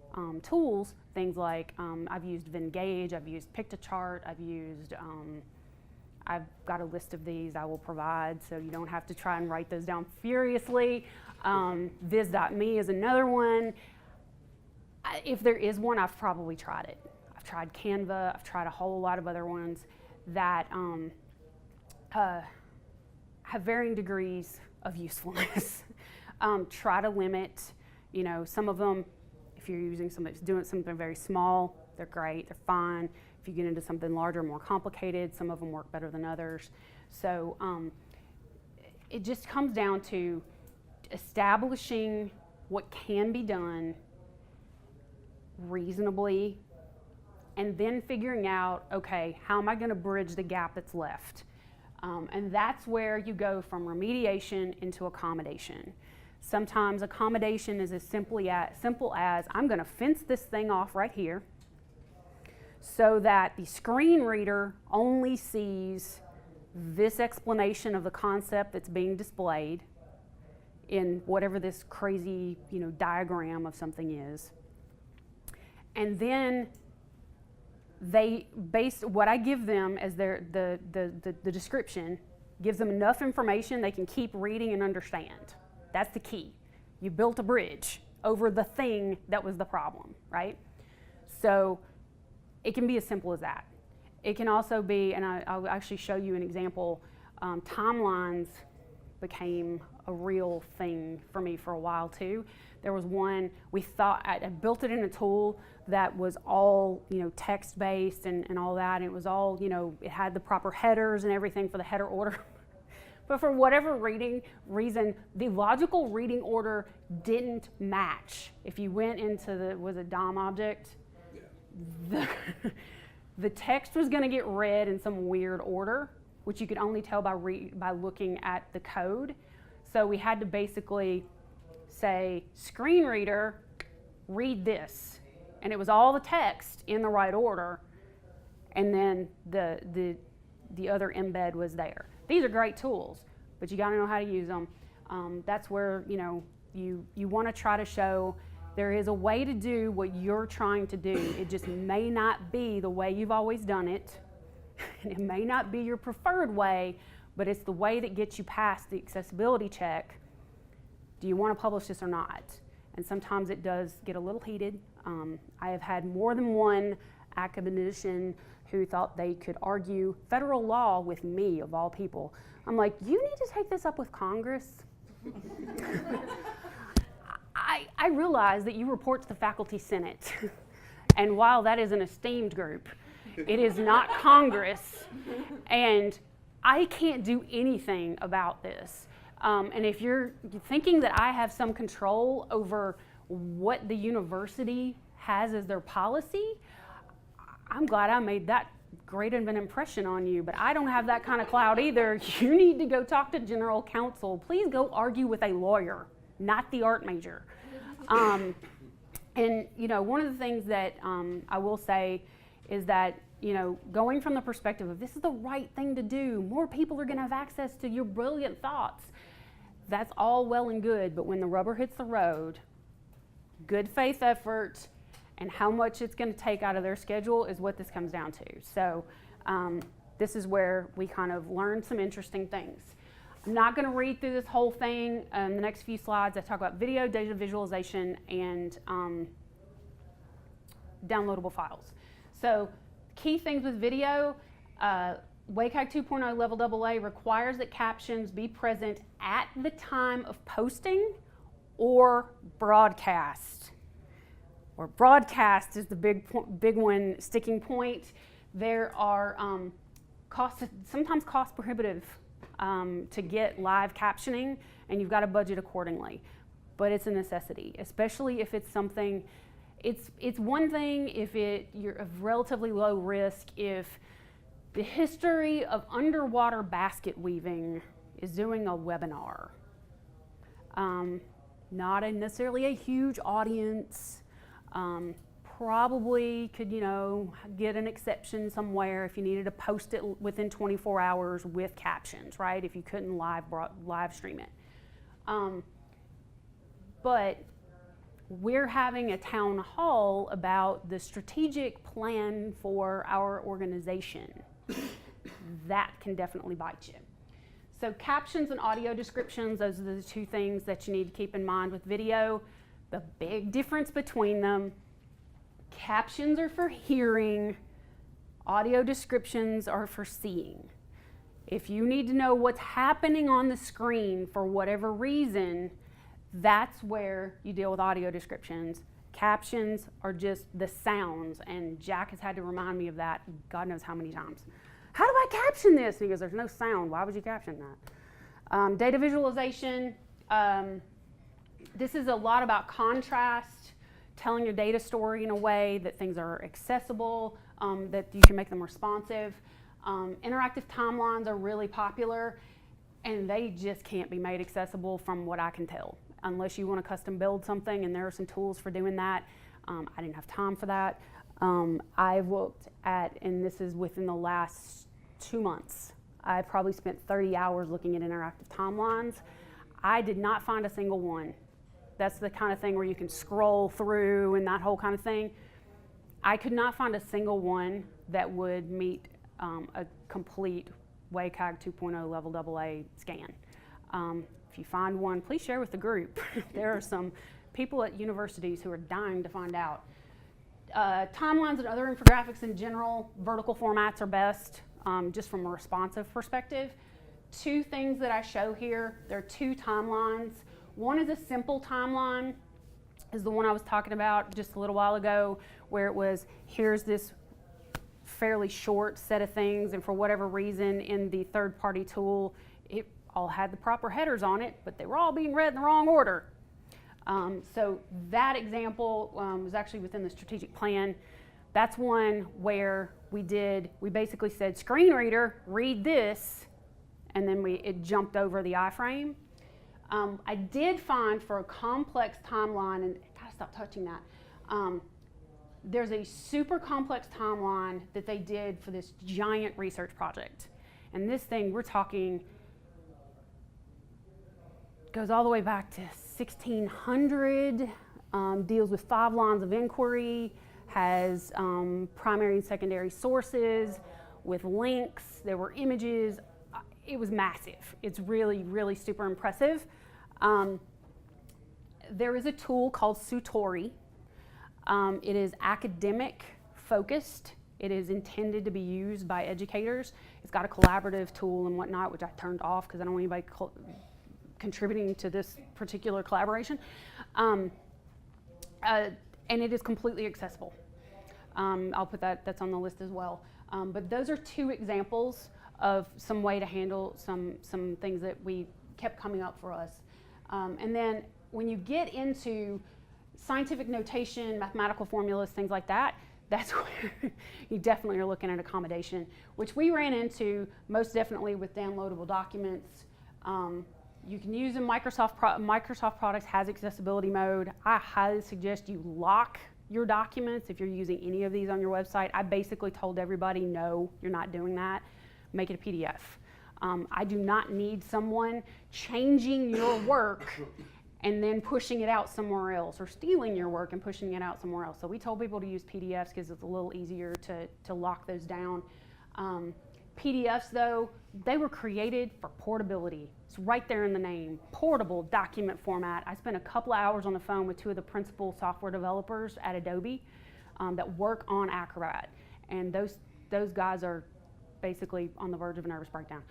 tools, things like, I've used Vengage, I've used Pictochart, I've got a list of these I will provide, so you don't have to try and write those down furiously. Viz.me is another one. If there is one, I've probably tried it. I've tried Canva, I've tried a whole lot of other ones that have varying degrees of usefulness. Try to limit, some of them, if you're using something that's doing something very small, they're great, they're fine. If you get into something larger, more complicated, some of them work better than others. So it just comes down to establishing what can be done reasonably, and then figuring out, okay, how am I going to bridge the gap that's left? And that's where you go from remediation into accommodation. Sometimes accommodation is as simple as I'm going to fence this thing off right here so that the screen reader only sees this explanation of the concept that's being displayed in whatever this crazy, diagram of something is. And then what I give them as the description gives them enough information they can keep reading and understand. That's the key. You built a bridge over the thing that was the problem, right? So it can be as simple as that. It can also be, and I'll actually show you an example, timelines became a real thing for me for a while too. There was one, I built it in a tool that was all, text-based and all that, and it was all, it had the proper headers and everything for the header order. But for whatever reason, the logical reading order didn't match. If you went into was a DOM object, the text was gonna get read in some weird order, which you could only tell by looking at the code. So we had to basically say, screen reader, read this. And it was all the text in the right order, and then the other embed was there. These are great tools, but you gotta know how to use them. That's where, you wanna try to show there is a way to do what you're trying to do. It just may not be the way you've always done it. It may not be your preferred way, but it's the way that gets you past the accessibility check. Do you want to publish this or not? And sometimes it does get a little heated. I have had more than one academician who thought they could argue federal law with me, of all people. I'm like, you need to take this up with Congress. I realize that you report to the faculty senate. And while that is an esteemed group, it is not Congress. And I can't do anything about this. And if you're thinking that I have some control over what the university has as their policy, I'm glad I made that great of an impression on you, but I don't have that kind of clout either. You need to go talk to general counsel. Please go argue with a lawyer, not the art major. And one of the things that I will say is that, going from the perspective of this is the right thing to do, more people are gonna have access to your brilliant thoughts. That's all well and good, but when the rubber hits the road, good faith effort and how much it's gonna take out of their schedule is what this comes down to. So this is where we kind of learned some interesting things. I'm not going to read through this whole thing. The next few slides, I talk about video, data visualization, and downloadable files. So key things with video, WCAG 2.0 Level AA requires that captions be present at the time of posting or broadcast. Or broadcast is the big one, sticking point. There are sometimes cost prohibitive to get live captioning, and you've got to budget accordingly. But it's a necessity, especially if it's something. It's one thing if you're of relatively low risk. If the history of underwater basket weaving is doing a webinar, not necessarily a huge audience. Probably could, get an exception somewhere if you needed to post it within 24 hours with captions, right? If you couldn't live stream it. But we're having a town hall about the strategic plan for our organization. That can definitely bite you. So captions and audio descriptions, those are the two things that you need to keep in mind with video. The big difference between them: captions are for hearing, audio descriptions are for seeing. If you need to know what's happening on the screen for whatever reason, that's where you deal with audio descriptions. Captions are just the sounds, and Jack has had to remind me of that God knows how many times. How do I caption this? And he goes, there's no sound. Why would you caption that? Data visualization. This is a lot about contrast, telling your data story in a way that things are accessible, that you can make them responsive. Interactive timelines are really popular, and they just can't be made accessible from what I can tell, unless you want to custom build something, and there are some tools for doing that. I didn't have time for that. I've looked at, and this is within the last 2 months, I probably spent 30 hours looking at interactive timelines. I did not find a single one. That's the kind of thing where you can scroll through and that whole kind of thing. I could not find a single one that would meet a complete WCAG 2.0 Level AA scan. If you find one, please share with the group. There are some people at universities who are dying to find out. Timelines and other infographics in general, vertical formats are best, just from a responsive perspective. Two things that I show here, there are two timelines. One is a simple timeline, is the one I was talking about just a little while ago, where it was, here's this fairly short set of things, and for whatever reason in the third-party tool, it all had the proper headers on it, but they were all being read in the wrong order. So that example was actually within the strategic plan. That's one where we basically said, screen reader, read this, and then it jumped over the iframe. I did find for a complex timeline, and gotta stop touching that, there's a super complex timeline that they did for this giant research project. And this thing, we're talking, goes all the way back to 1600, deals with 5 lines of inquiry, has primary and secondary sources with links, there were images. It was massive. It's really, really super impressive. There is a tool called Sutori. It is academic focused. It is intended to be used by educators. It's got a collaborative tool and whatnot, which I turned off because I don't want anybody contributing to this particular collaboration. And it is completely accessible. I'll put that's on the list as well. But those are two examples of some way to handle some things that we kept coming up for us. And then when you get into scientific notation, mathematical formulas, things like that, that's where you definitely are looking at accommodation, which we ran into most definitely with downloadable documents. You can use them. Microsoft Products has accessibility mode. I highly suggest you lock your documents if you're using any of these on your website. I basically told everybody, no, you're not doing that. Make it a PDF. I do not need someone changing your work and then pushing it out somewhere else, or stealing your work and pushing it out somewhere else. So we told people to use PDFs because it's a little easier to lock those down. PDFs though, they were created for portability. It's right there in the name, portable document format. I spent a couple of hours on the phone with two of the principal software developers at Adobe that work on Acrobat. And those guys are basically on the verge of a nervous breakdown.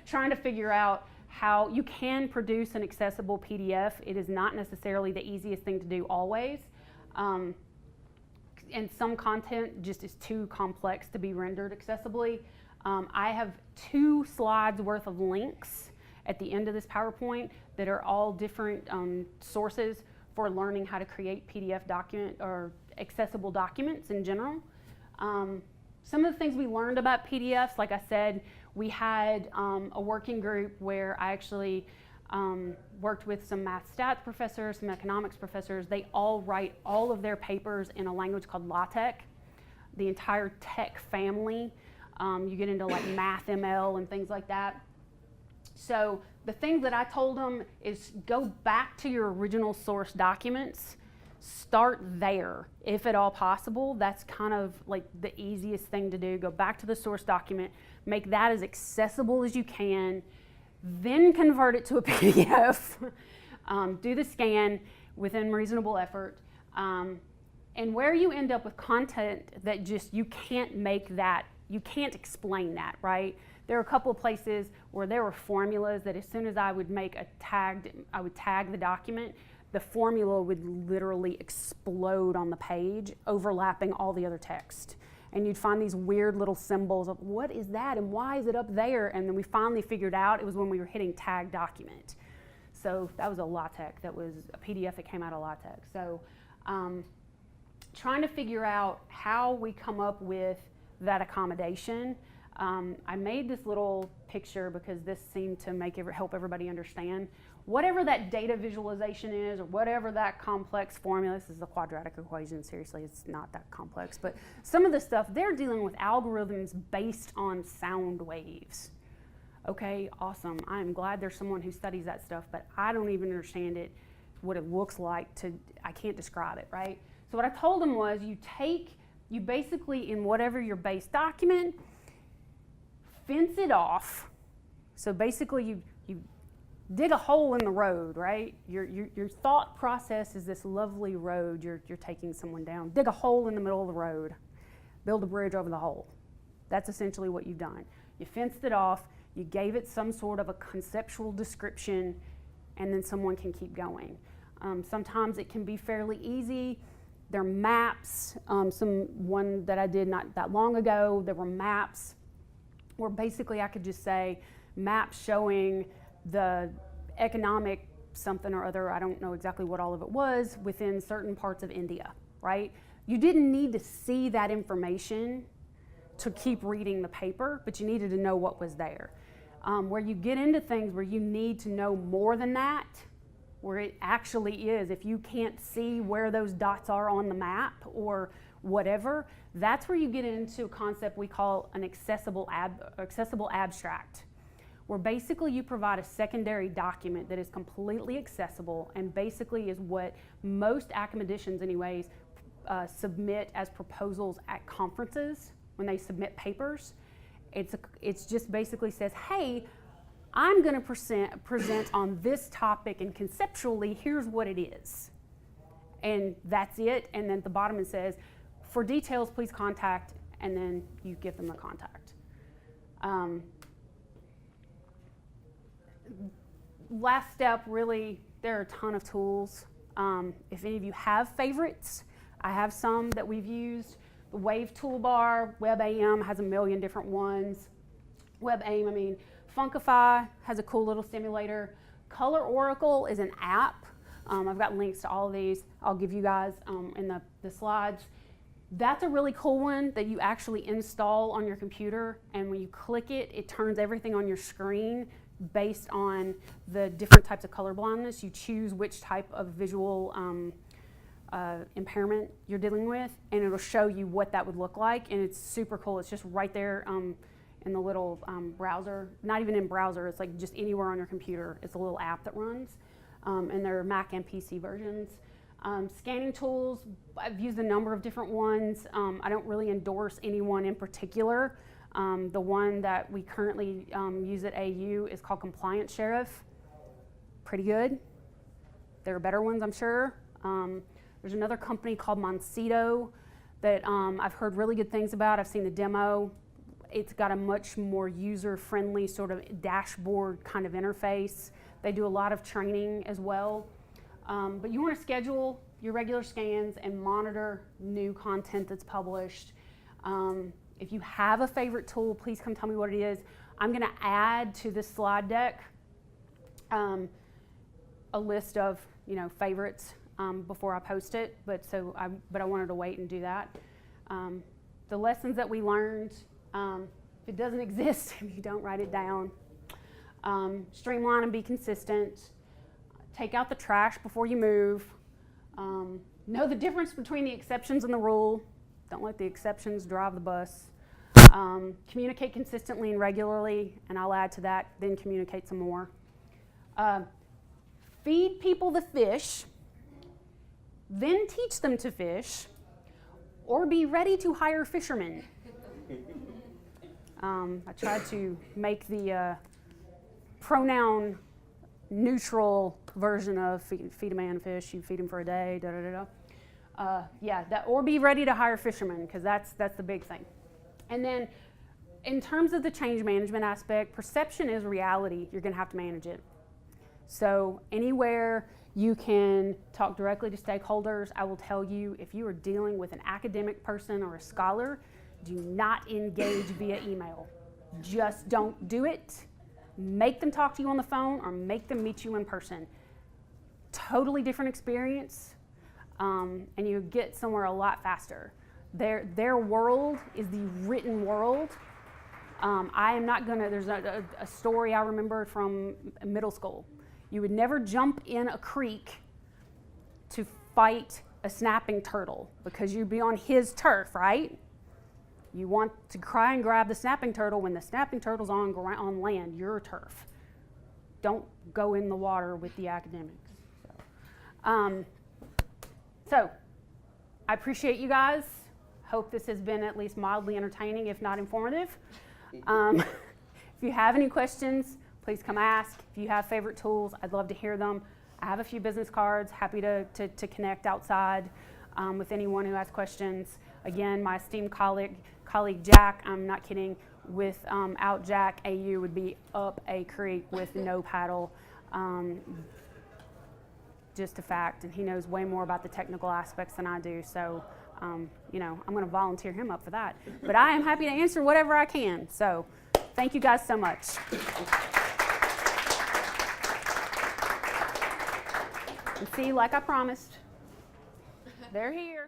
Trying to figure out how you can produce an accessible PDF. It is not necessarily the easiest thing to do always. And some content just is too complex to be rendered accessibly. I have 2 slides worth of links at the end of this PowerPoint that are all different sources for learning how to create PDF document or accessible documents in general. Some of the things we learned about PDFs, like I said, we had a working group where I actually worked with some math stats professors, some economics professors. They all write all of their papers in a language called LaTeX. The entire tech family, you get into like math ML and things like that. So the thing that I told them is go back to your original source documents, start there if at all possible. That's kind of like the easiest thing to do. Go back to the source document, make that as accessible as you can, then convert it to a PDF, do the scan within reasonable effort, and where you end up with content that just you can't make that, you can't explain that, right? There are a couple of places where there were formulas that as soon as I would I would tag the document, the formula would literally explode on the page, overlapping all the other text. And you'd find these weird little symbols of what is that and why is it up there? And then we finally figured out it was when we were hitting tag document. So that was a LaTeX, that was a PDF that came out of LaTeX. So trying to figure out how we come up with that accommodation. I made this little picture because this seemed to help everybody understand. Whatever that data visualization is, or whatever that complex formula, this is a quadratic equation, seriously, it's not that complex, but some of the stuff, they're dealing with algorithms based on sound waves. Okay, awesome. I'm glad there's someone who studies that stuff, but I don't even understand it, what it looks like I can't describe it, right? So what I told them was you basically, in whatever your base document, fence it off. So basically you dig a hole in the road, right? Your thought process is this lovely road you're taking someone down. Dig a hole in the middle of the road, build a bridge over the hole. That's essentially what you've done. You fenced it off, you gave it some sort of a conceptual description, and then someone can keep going. Sometimes it can be fairly easy. There are maps, one that I did not that long ago, there were maps where basically I could just say maps showing the economic something or other, I don't know exactly what all of it was, within certain parts of India, right? You didn't need to see that information to keep reading the paper, but you needed to know what was there. Where you get into things where you need to know more than that, where it actually is, if you can't see where those dots are on the map or whatever, that's where you get into a concept we call an accessible abstract, where basically you provide a secondary document that is completely accessible and basically is what most academicians anyways submit as proposals at conferences when they submit papers. It's just basically says, hey, I'm going to present on this topic, and conceptually here's what it is, and that's it. And then at the bottom it says, for details please contact, and then you give them the contact. Last step, really, there are a ton of tools. If any of you have favorites, I have some that we've used. The Wave toolbar, WebAIM has a million different ones. Funkify has a cool little simulator. Color Oracle is an app. I've got links to all of these. I'll give you guys in the slides. That's a really cool one that you actually install on your computer, and when you click it, it turns everything on your screen based on the different types of color blindness. You choose which type of visual impairment you're dealing with, and it'll show you what that would look like, and it's super cool. It's just right there in the little browser, not even in browser, it's like just anywhere on your computer. It's a little app that runs, and there are Mac and PC versions. Scanning tools, I've used a number of different ones. I don't really endorse any one in particular. The one that we currently use at AU is called Compliance Sheriff. Pretty good. There are better ones, I'm sure. There's another company called Moncito that I've heard really good things about. I've seen the demo. It's got a much more user-friendly sort of dashboard kind of interface. They do a lot of training as well. But you want to schedule your regular scans and monitor new content that's published. If you have a favorite tool, please come tell me what it is. I'm going to add to this slide deck a list of favorites before I post it, but I wanted to wait and do that. The lessons that we learned, if it doesn't exist, if you don't write it down, streamline and be consistent. Take out the trash before you move. Know the difference between the exceptions and the rule. Don't let the exceptions drive the bus. Communicate consistently and regularly, and I'll add to that, then communicate some more. Feed people the fish, then teach them to fish, or be ready to hire fishermen. I tried to make the pronoun neutral version of feed a man fish, you feed him for a day, da da da da. Or be ready to hire fishermen, because that's the big thing. And then in terms of the change management aspect, perception is reality. You're going to have to manage it. So anywhere you can talk directly to stakeholders, I will tell you, if you are dealing with an academic person or a scholar, do not engage via email. Just don't do it. Make them talk to you on the phone or make them meet you in person. Totally different experience, and you get somewhere a lot faster. Their world is the written world. I am not gonna, there's a story I remember from middle school. You would never jump in a creek to fight a snapping turtle because you'd be on his turf, right? You want to try and grab the snapping turtle when the snapping turtle's on land, your turf. Don't go in the water with the academics. So I appreciate you guys. Hope this has been at least mildly entertaining, if not informative. If you have any questions, please come ask. If you have favorite tools, I'd love to hear them. I have a few business cards, happy to connect outside with anyone who has questions. Again, my esteemed colleague Jack, I'm not kidding, without Jack, AU would be up a creek with no paddle. Just a fact, and he knows way more about the technical aspects than I do, so I'm going to volunteer him up for that. But I am happy to answer whatever I can, so thank you guys so much. And see, like I promised, they're here.